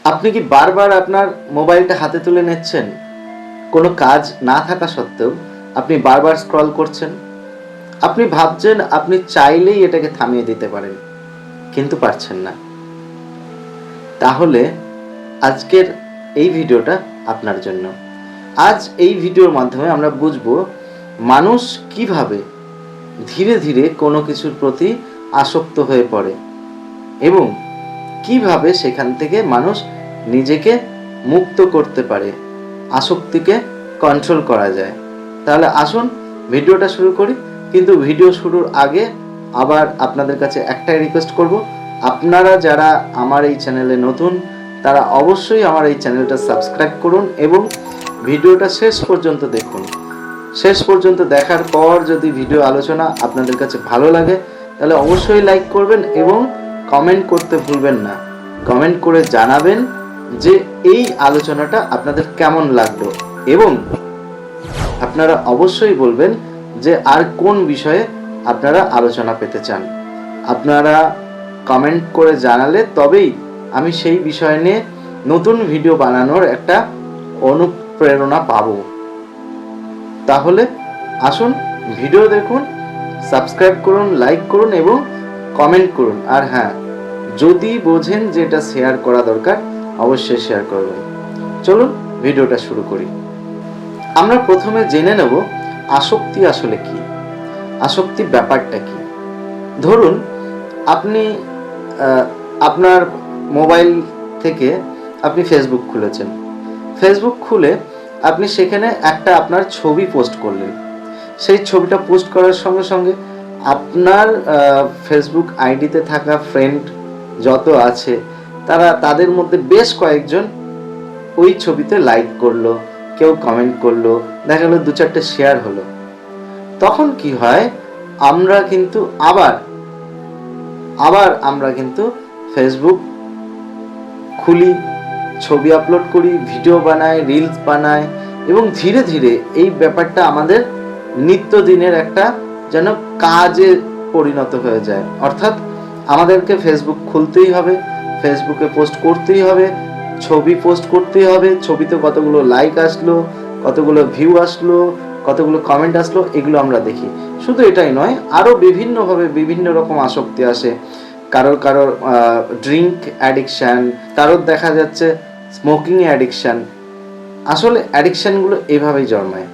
আপনি কি বারবার আপনার মোবাইলটা হাতে তুলে নিচ্ছেন? কোনো কাজ না থাকা সত্ত্বেও আপনি বারবার স্ক্রল করছেন। আপনি ভাবছেন আপনি চাইলেই এটাকে থামিয়ে দিতে পারেন, কিন্তু পারছেন না। তাহলে আজকের এই ভিডিওটা আপনার জন্য। আজ এই ভিডিওর মাধ্যমে আমরা বুঝবো মানুষ কিভাবে ধীরে ধীরে কোনো কিছুর প্রতি আসক্ত হয়ে পড়ে এবং কিভাবে সেখান থেকে মানুষ নিজেকে মুক্ত করতে পারে, আসক্তিকে কন্ট্রোল করা যায়। তাহলে আসুন ভিডিওটা শুরু করি। কিন্তু ভিডিও শুরুর আগে আবার আপনাদের কাছে একটাই রিকোয়েস্ট করব, আপনারা যারা আমার এই চ্যানেলে নতুন তারা অবশ্যই আমার এই চ্যানেলটা সাবস্ক্রাইব করুন এবং ভিডিওটা শেষ পর্যন্ত দেখুন। শেষ পর্যন্ত দেখার পর যদি ভিডিও আলোচনা আপনাদের কাছে ভালো লাগে তাহলে অবশ্যই লাইক করবেন এবং কমেন্ট করতে ভুলবেন না। কমেন্ট করে জানাবেন যে এই আলোচনাটা আপনাদের কেমন লাগলো এবং আপনারা অবশ্যই বলবেন যে আর কোন বিষয়ে আপনারা আলোচনা পেতে চান। আপনারা কমেন্ট করে জানালে তবেই আমি সেই বিষয় নিয়ে নতুন ভিডিও বানানোর একটা অনুপ্রেরণা পাবো। তাহলে আসুন ভিডিও দেখুন, সাবস্ক্রাইব করুন, লাইক করুন এবং কমেন্ট করুন। আর হ্যাঁ, যদি বোঝেন যে এটা শেয়ার করা দরকার অবশ্যই শেয়ার করবেন। চলুন ভিডিওটা শুরু করি। আমরা প্রথমে জেনে নেব আসক্তি আসলে কি, আসক্তি ব্যাপারটা কি। ধরুন আপনি আপনার মোবাইল থেকে আপনি ফেসবুক খুলেছেন। ফেসবুক খুলে আপনি সেখানে একটা আপনার ছবি পোস্ট করলেন। সেই ছবিটা পোস্ট করার সঙ্গে সঙ্গে আপনার ফেসবুক আইডিতে থাকা ফ্রেন্ড যত আছে তাদের মধ্যে বেশ কয়েকজন ওই ছবিতে লাইক করলো, কেউ কমেন্ট করলো, দেখা গেলো 2-4টে শেয়ার হলো। তখন কি হয়, আমরা কিন্তু আবার আমরা কিন্তু ফেসবুক খুলি, ছবি আপলোড করি, ভিডিও বানাই, রিলস বানাই এবং ধীরে ধীরে এই ব্যাপারটা আমাদের নিত্যদিনের একটা যেন কাজে পরিণত হয়ে যায়। অর্থাৎ আমাদেরকে ফেসবুক খুলতেই হবে, ফেসবুকে পোস্ট করতেই হবে, ছবি পোস্ট করতেই হবে, ছবিতে কতগুলো লাইক আসলো, কতগুলো ভিউ আসলো, কতগুলো কমেন্ট আসলো, এগুলো আমরা দেখি। শুধু এটাই নয়, আরও বিভিন্নভাবে বিভিন্ন রকম আসক্তি আসে। কারোর ড্রিঙ্ক অ্যাডিকশান, কারোর দেখা যাচ্ছে স্মোকিং অ্যাডিকশান। আসলে অ্যাডিকশানগুলো এভাবেই জন্মায়।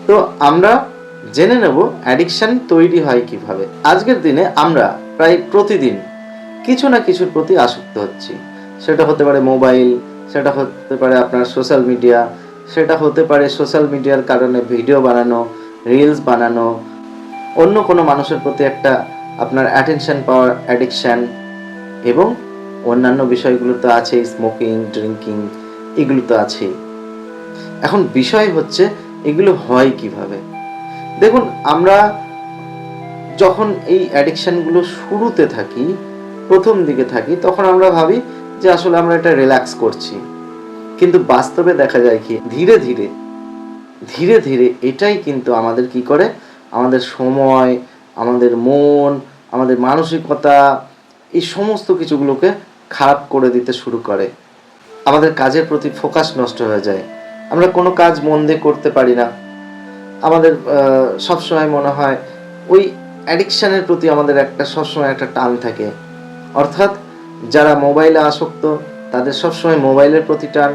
তো আমরা জেনে নেব অ্যাডিকশান তৈরি হয় কিভাবে। আজকের দিনে আমরা প্রায় প্রতিদিন কিছু না কিছুর প্রতি আসক্ত হচ্ছি। সেটা হতে পারে মোবাইল, সেটা হতে পারে আপনার সোশ্যাল মিডিয়া, সেটা হতে পারে সোশ্যাল মিডিয়ার কারণে ভিডিও বানানো, রিলস বানানো, অন্য কোনো মানুষের প্রতি একটা আপনার অ্যাটেনশন পাওয়ার অ্যাডিকশান এবং অন্যান্য বিষয়গুলো তো আছেই, স্মোকিং, ড্রিঙ্কিং, এগুলো তো আছেই। এখন বিষয় হচ্ছে এগুলো হয় কিভাবে। দেখুন, আমরা যখন এই অ্যাডিকশানগুলো শুরুতে থাকি, প্রথম দিকে থাকি, তখন আমরা ভাবি যে আসলে আমরা এটা রিল্যাক্স করছি। কিন্তু বাস্তবে দেখা যায় কি ধীরে ধীরে এটাই কিন্তু আমাদের কি করে, আমাদের সময়, আমাদের মন, আমাদের মানসিকতা, এই সমস্ত কিছুগুলোকে খারাপ করে দিতে শুরু করে। আমাদের কাজের প্রতি ফোকাস নষ্ট হয়ে যায়, আমরা কোনো কাজ মন দিয়ে করতে পারি না। আমাদের সবসময় মনে হয় ওই অ্যাডিকশানের প্রতি আমাদের একটা সবসময় একটা টান থাকে। অর্থাৎ যারা মোবাইলে আসক্ত তাদের সবসময় মোবাইলের প্রতি টান,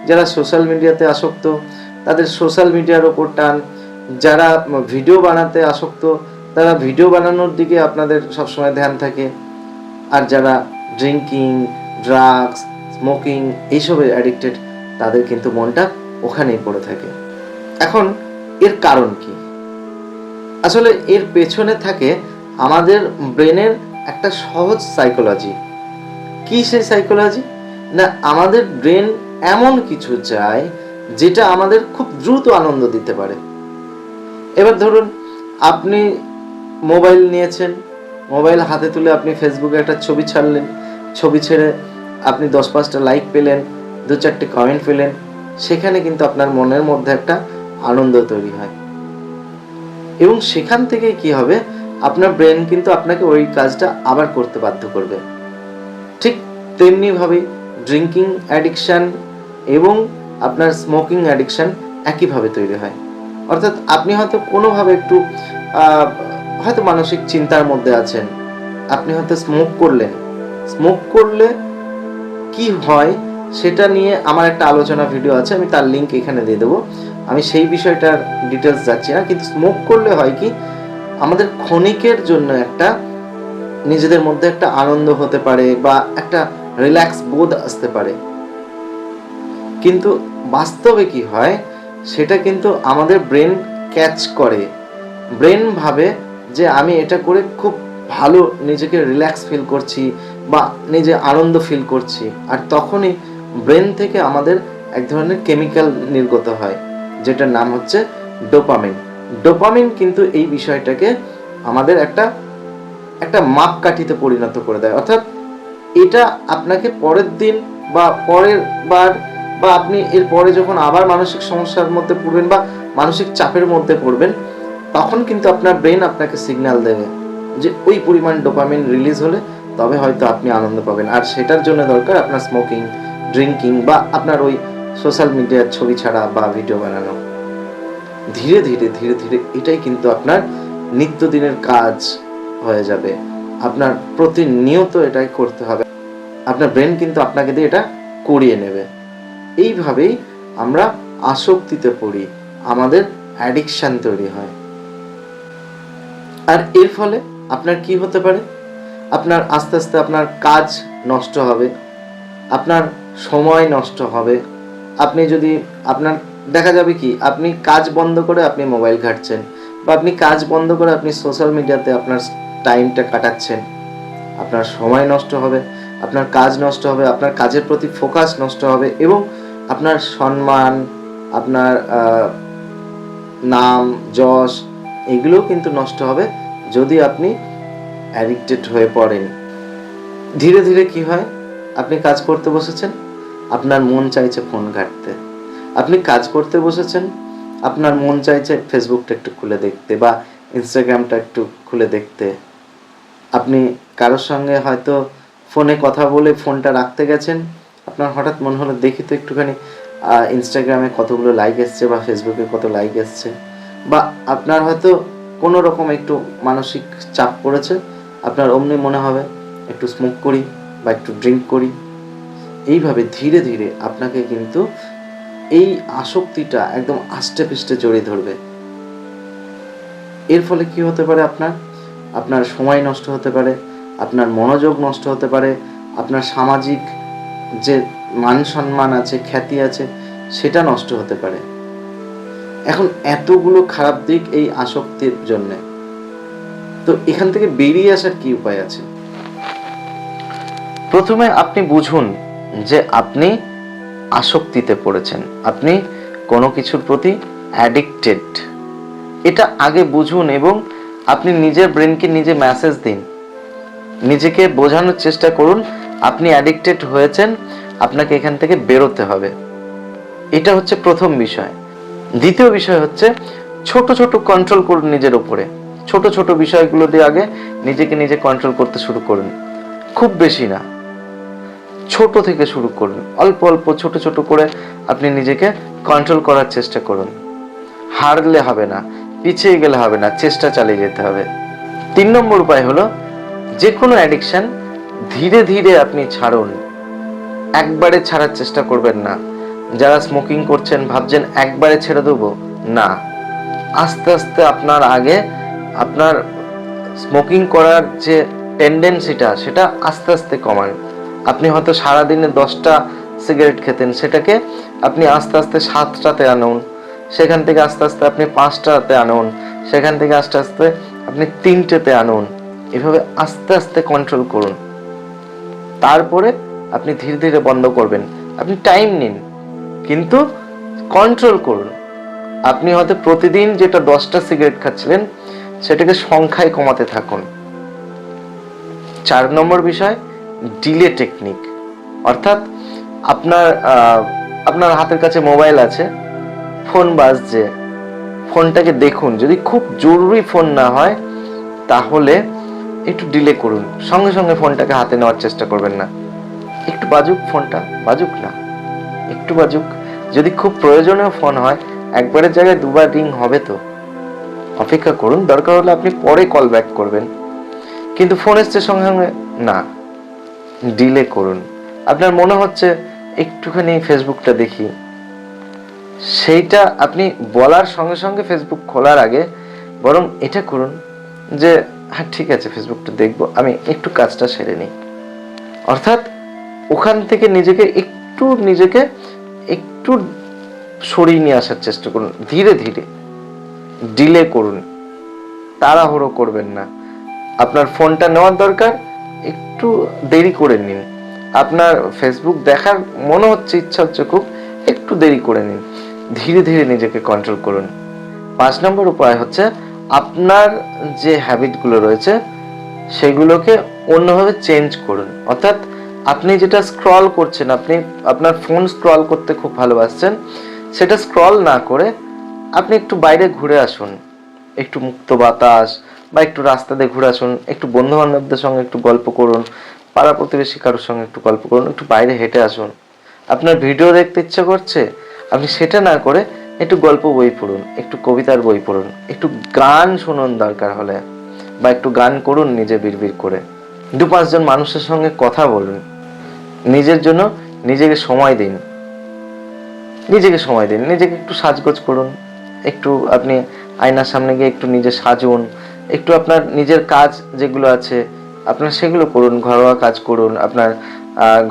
যারা সোশ্যাল মিডিয়াতে আসক্ত তাদের সোশ্যাল মিডিয়ার ওপর টান, যারা ভিডিও বানাতে আসক্ত তারা ভিডিও বানানোর দিকে আপনাদের সবসময় ধ্যান থাকে, আর যারা ড্রিঙ্কিং, ড্রাগস, স্মোকিং এইসবে অ্যাডিক্টেড তাদের কিন্তু মনটা ওখানেই পড়ে থাকে। এখন এর কারণ কি? আসলে এর পেছনে থাকে আমাদের ব্রেনের একটা সহজ সাইকোলজি। কি সেই সাইকোলজি? না, আমাদের ব্রেন এমন কিছু চায় যেটা আমাদের খুব দ্রুত আনন্দ দিতে পারে। এবার ধরুন আপনি মোবাইল নিয়েছেন, মোবাইল হাতে তুলে আপনি ফেসবুকে একটা ছবি ছাড়লেন, ছবি ছেড়ে আপনি 10-5টা লাইক পেলেন, 2-4টে কমেন্ট পেলেন, সেখানে কিন্তু আপনার মনের মধ্যে একটা আনন্দ তৈরি হয় এবং সেখান থেকে কি হবে, আপনার ব্রেন কিন্তু আপনাকে ওই কাজটা আবার করতে বাধ্য করবে। ঠিক তেমনিভাবে ড্রিঙ্কিং অ্যাডিকশান এবং আপনার স্মোকিং অ্যাডিকশান একইভাবে তৈরি হয়। অর্থাৎ আপনি হয়তো কোনোভাবে একটু হয়তো মানসিক চিন্তার মধ্যে আছেন, আপনি হয়তো স্মোক করলে কি হয় সেটা নিয়ে আমার একটা আলোচনা ভিডিও আছে, আমি তার লিঙ্ক এখানে দিয়ে দেবো। আমি সেই বিষয়টার ডিটেলস যাচ্ছি না, কিন্তু স্মোক করলে হয় কি আমাদের ক্ষণিকের জন্য একটা নিজেদের মধ্যে একটা আনন্দ হতে পারে বা একটা রিল্যাক্স বোধ আসতে পারে, কিন্তু বাস্তবে কি হয় সেটা কিন্তু আমাদের ব্রেন ক্যাচ করে। ব্রেন ভাবে যে আমি এটা করে খুব ভালো নিজেকে রিল্যাক্স ফিল করছি বা নিজে আনন্দ ফিল করছি, আর তখনই ব্রেন থেকে আমাদের এক ধরনের কেমিক্যাল নির্গত হয় যেটার নাম হচ্ছে ডোপামিন। ডোপামিন কিন্তু এই বিষয়টাকে আমাদের একটা মাপকাঠিতে পরিণত করে দেয়। অর্থাৎ এটা আপনাকে পরের দিন বা পরের বার বা আপনি এর পরে যখন আবার মানসিক সমস্যার মধ্যে পড়বেন বা মানসিক চাপের মধ্যে পড়বেন, তখন কিন্তু আপনার ব্রেন আপনাকে সিগন্যাল দেবে যে ওই পরিমাণ ডোপামিন রিলিজ হলে তবে হয়তো আপনি আনন্দ পাবেন। আর সেটার জন্য দরকার আপনার স্মোকিং, ড্রিঙ্কিং বা আপনার ওই সোশ্যাল মিডিয়ার ছবি ছাড়া বা ভিডিও বানানো। ধীরে ধীরে এটাই কিন্তু আপনার নিত্যদিনের কাজ হয়ে যাবে। আপনার প্রতিনিয়ত এটাই করতে হবে, আপনার ব্রেন কিন্তু আপনাকে দিয়ে এটা করিয়ে নেবে। এইভাবেই আমরা আসক্তিতে পড়ি, আমাদের অ্যাডিকশান তৈরি হয়। আর এর ফলে আপনার কি হতে পারে, আপনার আস্তে আস্তে আপনার কাজ নষ্ট হবে, আপনার সময় নষ্ট হবে। আপনি যদি আপনার দেখা যাবে কি আপনি কাজ বন্ধ করে আপনি মোবাইল ঘাঁটছেন বা আপনি কাজ বন্ধ করে আপনি সোশ্যাল মিডিয়াতে আপনার টাইমটা কাটাচ্ছেন, আপনার সময় নষ্ট হবে, আপনার কাজ নষ্ট হবে, আপনার কাজের প্রতি ফোকাস নষ্ট হবে এবং আপনার সম্মান, আপনার নাম যশ এগুলোও কিন্তু নষ্ট হবে যদি আপনি অ্যাডিক্টেড হয়ে পড়েন। ধীরে ধীরে কি হয়, আপনি কাজ করতে বসেছেন, আপনার মন চাইছে ফোন ঘাঁটতে, আপনি কাজ করতে বসেছেন, আপনার মন চাইছে ফেসবুকটা একটু খুলে দেখতে বা ইনস্টাগ্রামটা একটু খুলে দেখতে। আপনি কারোর সঙ্গে হয়তো ফোনে কথা বলে ফোনটা রাখতে গেছেন, আপনার হঠাৎ মনে হলো দেখি তো একটুখানি ইনস্টাগ্রামে কতগুলো লাইক এসছে বা ফেসবুকে কত লাইক এসছে, বা আপনার হয়তো কোনো রকম একটু মানসিক চাপ পড়েছে, আপনার অমনি মনে হবে একটু স্মোক করি বা একটু ড্রিঙ্ক করি। এইভাবে ধীরে ধীরে আপনাকে কিন্তু এই আসক্তিটা একদম আষ্টে পৃষ্ঠে জড়িয়ে ধরবে। এর ফলে কি হতে পারে, আপনার সময় নষ্ট হতে পারে, আপনার মনোযোগ নষ্ট হতে পারে, আপনার সামাজিক যে মান সম্মান আছে, খ্যাতি আছে, সেটা নষ্ট হতে পারে। এখন এতগুলো খারাপ দিক এই আসক্তির জন্য, তো এখান থেকে বেরিয়ে আসার কি উপায় আছে? প্রথমে আপনি বুঝুন যে আপনি আসক্তিতে পড়েছেন, আপনি কোনো কিছুর প্রতি অ্যাডিক্টেড। এটা আগে বুঝুন এবং আপনি নিজের ব্রেনকে নিজে মেসেজ দিন, নিজেকে বোঝানোর চেষ্টা করুন আপনি অ্যাডিক্টেড হয়েছেন, আপনাকে এখান থেকে বেরোতে হবে। এটা হচ্ছে প্রথম বিষয়। দ্বিতীয় বিষয় হচ্ছে ছোট ছোট কন্ট্রোল করুন নিজের উপরে। ছোট ছোট বিষয়গুলো দিয়ে আগে নিজেকে নিজে কন্ট্রোল করতে শুরু করুন, খুব বেশি না, ছোট থেকে শুরু করুন, অল্প অল্প ছোট ছোট করে আপনি নিজেকে কন্ট্রোল করার চেষ্টা করুন। হারলে হবে না, পিছিয়ে গেলে হবে না, চেষ্টা চালিয়ে যেতে হবে। 3 নম্বর উপায় হলো যে কোনো অ্যাডিকশন ধীরে ধীরে আপনি ছাড়ুন, একবারে ছাড়ার চেষ্টা করবেন না। যারা স্মোকিং করছেন ভাবছেন একবারে ছেড়ে দেবো, না, আস্তে আস্তে আপনার স্মোকিং করার যে টেন্ডেন্সিটা সেটা আস্তে আস্তে কমান। আপনি হয়তো সারাদিনে 10টা সিগারেট খেতেন, সেটাকে আপনি আস্তে আস্তে 7টাতে আনুন, সেখান থেকে আস্তে আস্তে আপনি 5টাতে আনুন, সেখান থেকে আস্তে আস্তে আপনি 3টেতে আনুন। এভাবে আস্তে আস্তে কন্ট্রোল করুন, তারপরে আপনি ধীরে ধীরে বন্ধ করবেন। আপনি টাইম নিন কিন্তু কন্ট্রোল করুন। আপনি হয়তো প্রতিদিন যেটা 10টা সিগারেট খাচ্ছিলেন সেটাকে সংখ্যায় কমাতে থাকুন। 4 নম্বর বিষয় ডিলে টেকনিক, অর্থাৎ আপনার হাতের কাছে মোবাইল আছে, ফোন বাজছে, ফোনটাকে দেখুন, যদি খুব জরুরি ফোন না হয় তাহলে একটু ডিলে করুন, সঙ্গে সঙ্গে ফোনটাকে হাতে নেওয়ার চেষ্টা করবেন না, একটু বাজুক, ফোনটা বাজুক না, একটু বাজুক। যদি খুব প্রয়োজনীয় ফোন হয়, একবারের জায়গায় দুবার রিং হবে তো, অপেক্ষা করুন, দরকার হলে আপনি পরে কল ব্যাক করবেন, কিন্তু ফোন এসছে সঙ্গে সঙ্গে না, ডিলে করুন। আপনার মনে হচ্ছে একটুখানি ফেসবুকটা দেখি, সেইটা আপনি বলার সঙ্গে সঙ্গে ফেসবুক খোলার আগে বরং এটা করুন যে হ্যাঁ ঠিক আছে ফেসবুকটা দেখবো, আমি একটু কাজটা সেরে নিই। অর্থাৎ ওখান থেকে নিজেকে একটু সরিয়ে নিয়ে আসার চেষ্টা করুন, ধীরে ধীরে, ডিলে করুন, তাড়াহুড়ো করবেন না। আপনার ফোনটা নেওয়ার দরকার, একটু দেরি করে নিন। আপনার ফেসবুক দেখার মনে হচ্ছে, ইচ্ছা হচ্ছে খুব, একটু দেরি করে নিন, ধীরে ধীরে নিজেকে কন্ট্রোল করুন। 5 নম্বর উপায় হচ্ছে আপনার যে হ্যাবিটগুলো রয়েছে সেগুলোকে অন্যভাবে চেঞ্জ করুন। অর্থাৎ আপনি যেটা স্ক্রল করছেন, আপনি আপনার ফোন স্ক্রল করতে খুব ভালোবাসছেন, সেটা স্ক্রল না করে আপনি একটু বাইরে ঘুরে আসুন, একটু মুক্ত বাতাস বা একটু রাস্তা দিয়ে ঘুরে আসুন, একটু বন্ধু বান্ধবদের সঙ্গে একটু গল্প করুন, পাড়া প্রতিবেশী কারোর সঙ্গে একটু গল্প করুন, একটু বাইরে হেঁটে আসুন। আপনার ভিডিও দেখতে ইচ্ছা করছে, আপনি সেটা না করে একটু গল্প বই পড়ুন, একটু কবিতার বই পড়ুন, একটু গান শুনুন দরকার হলে, বা একটু গান করুন নিজে বিড়বিড় করে, 2-5 জন মানুষের সঙ্গে কথা বলুন, নিজের জন্য নিজেকে সময় দিন, নিজেকে একটু সাজগোজ করুন, একটু আপনি আয়নার সামনে গিয়ে একটু নিজে সাজুন, একটু আপনার নিজের কাজ যেগুলো আছে আপনার সেগুলো করুন, ঘরোয়া কাজ করুন, আপনার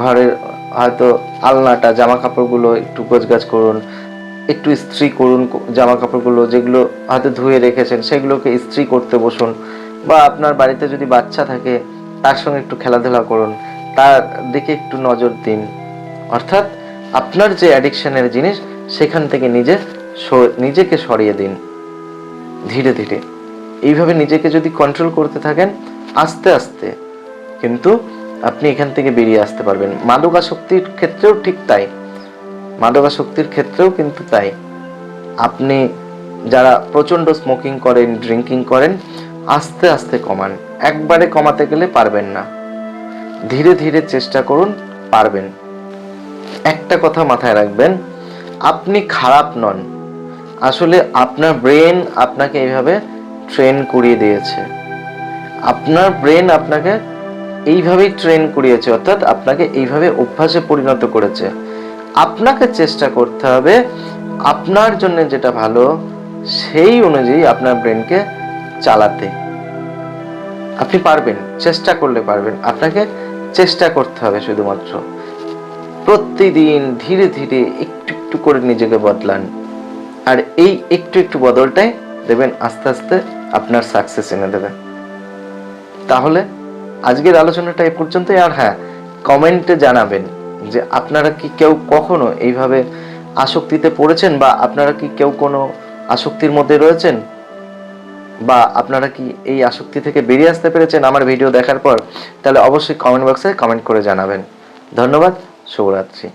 ঘরের হয়তো আলনাটা, জামা কাপড়গুলো একটু গোছগাছ করুন, একটু ইস্ত্রি করুন জামা কাপড়গুলো, যেগুলো হয়তো ধুয়ে রেখেছেন সেগুলোকে ইস্ত্রি করতে বসুন, বা আপনার বাড়িতে যদি বাচ্চা থাকে তার সঙ্গে একটু খেলাধুলা করুন, তার দিকে একটু নজর দিন। অর্থাৎ আপনার যে অ্যাডিকশনের জিনিস সেখান থেকে নিজেকে সরিয়ে দিন ধীরে ধীরে। এইভাবে নিজেকে যদি কন্ট্রোল করতে থাকেন, আস্তে আস্তে কিন্তু আপনি এখান থেকে বেরিয়ে আসতে পারবেন। মাদকাসক্তির ক্ষেত্রেও ঠিক তাই, মাদকাসক্তির ক্ষেত্রেও কিন্তু তাই। আপনি যারা প্রচন্ড স্মোকিং করেন, ড্রিঙ্কিং করেন, আস্তে আস্তে কমান, একবারে কমাতে গেলে পারবেন না, ধীরে ধীরে চেষ্টা করুন, পারবেন। একটা কথা মাথায় রাখবেন, আপনি খারাপ নন, আসলে আপনার ব্রেন আপনাকে এইভাবে ট্রেন করিয়ে দিয়েছে, আপনার ব্রেন আপনাকে এইভাবেই ট্রেন করিয়েছে, অর্থাৎ আপনাকে এইভাবে অভ্যাসে পরিণত করেছে। আপনাকে চেষ্টা করতে হবে আপনার জন্য যেটা ভালো সেই অনুযায়ী আপনার ব্রেনকে চালাতে। আপনি পারবেন, চেষ্টা করলে পারবেন, আপনাকে চেষ্টা করতে হবে শুধুমাত্র। প্রতিদিন ধীরে ধীরে একটু একটু করে নিজেকে বদলান, আর এই একটু একটু বদলটাই দেবেন আস্তে আস্তে আপনার সাকসেস এনে দেবে। তাহলে আজকের আলোচনাটা এই পর্যন্তই। আর হ্যাঁ, কমেন্টে জানাবেন যে আপনারা কি কেউ কখনো এইভাবে আসক্তিতে পড়েছেন, বা আপনারা কি কেউ কোনো আসক্তির মধ্যে রয়েছেন, বা আপনারা কি এই আসক্তি থেকে বেরিয়ে আসতে পেরেছেন আমার ভিডিও দেখার পর। তাহলে অবশ্যই কমেন্ট বক্সে কমেন্ট করে জানাবেন। ধন্যবাদ, শুভরাত্রি।